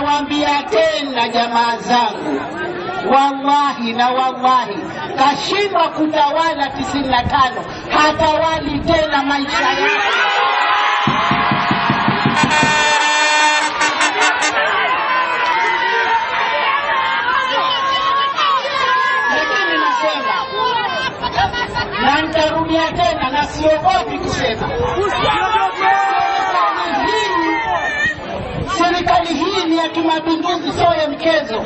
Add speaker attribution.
Speaker 1: nawaambia tena jamaa zangu, wallahi na wallahi, kashindwa kutawala 95, hatawali tena maisha yake. Lakini nasema, na nitarudia tena na siogopi kusema, serikali hii ni ya kimapinduzi, sio ya mchezo.